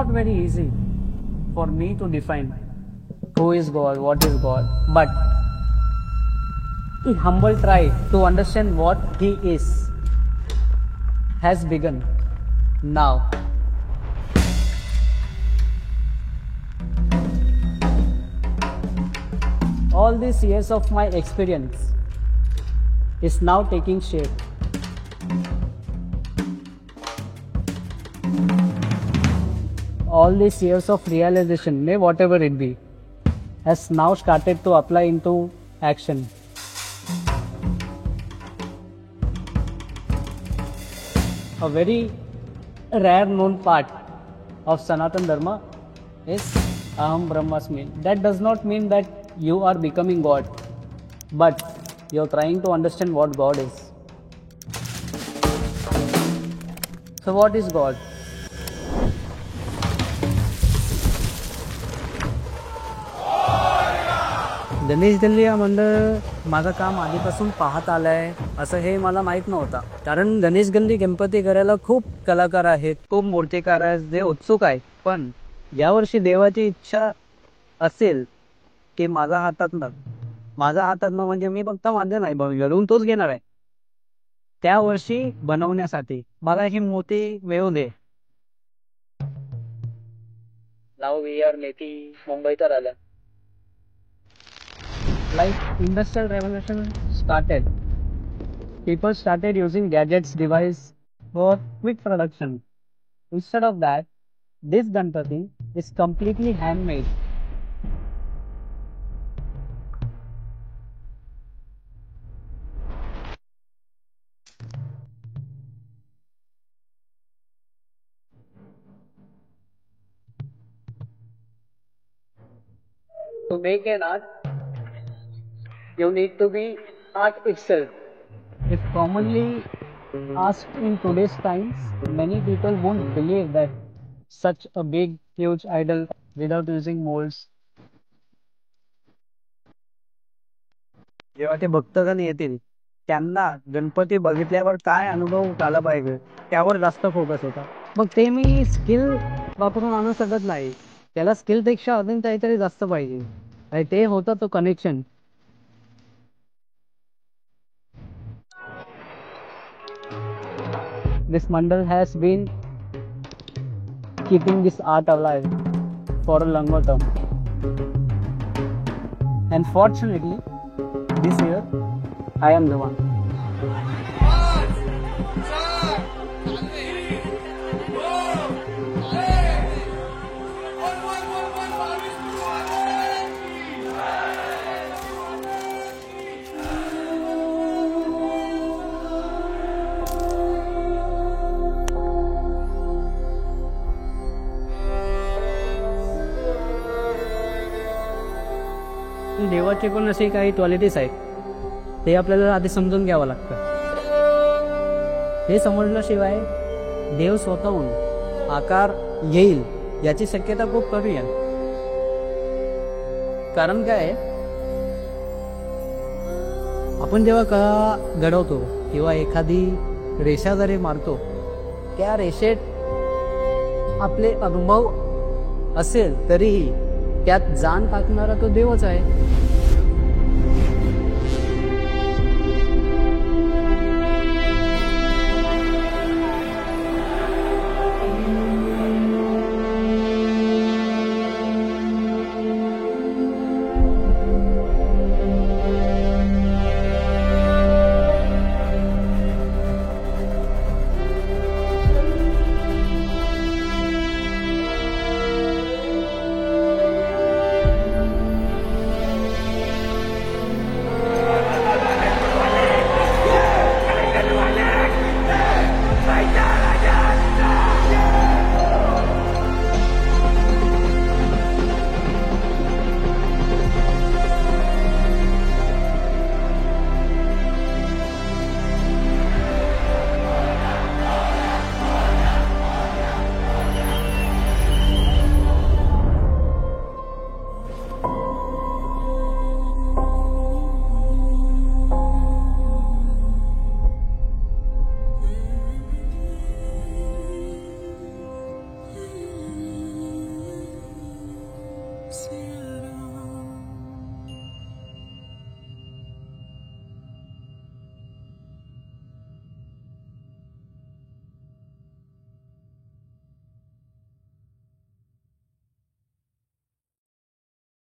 not very easy for me to define who is God, what is God, but a humble try to understand what He is has begun now. All these years of my experience is now taking shape. All these years of realization, may whatever it be, has now started to apply into action. A very rare known part of Sanatan Dharma is Aham Brahmasmi. That does not mean that you are becoming God, but you are trying to understand what God is. So what is God? Ganesh गल्ली हा मंडळ माझं काम आधीपासून पाहत आलंय असं हे मला माहीत नव्हतं. कारण गणेश गल्ली गणपती करायला खूप कलाकार आहेत, खूप मूर्तिकार आहेत जे उत्सुक आहेत. पण यावर्षी देवाची इच्छा असेल की माझ्या हातातनं म्हणजे मी फक्त माझं नाही, घडवून तोच घेणार आहे. त्या वर्षी बनवण्यासाठी मला ही मूर्ती मिळू दे. नाव वी आर नेती मुंबईत आल्या. Like industrial revolution started, people started using gadgets, device for quick production. Instead of that, this Ganpati is completely handmade. To make an art, you need to be art itself. If commonly asked in today's times, many people won't believe that such a big, huge idol without using molds. जेव्हा ते भक्तगण येतील त्यांना गणपती बघितल्यावर काय अनुभव झाला पाहिजे त्यावर जास्त फोकस होता. मग ते मी स्किल वापरून आणू शकत नाही, त्याला स्किलपेक्षा अजून काहीतरी जास्त पाहिजे आणि ते होतं तो connection. This mandal has been keeping this art alive for a longer term. And fortunately, this year, I am the one. देवाचे पण असे काही क्वालिटीज आहेत, ते आपल्याला आधी समजून घ्यावं लागतं. हे समजल्याशिवाय देव स्वतःहून आकार येईल याची शक्यता खूप कमी आहे. कारण काय, आपण जेव्हा कला घडवतो किंवा एखादी रेषा जरी मारतो, त्या रेषेत आपले अनुभव असेल तरीही त्यात जाण टाकणारा तो देवच आहे.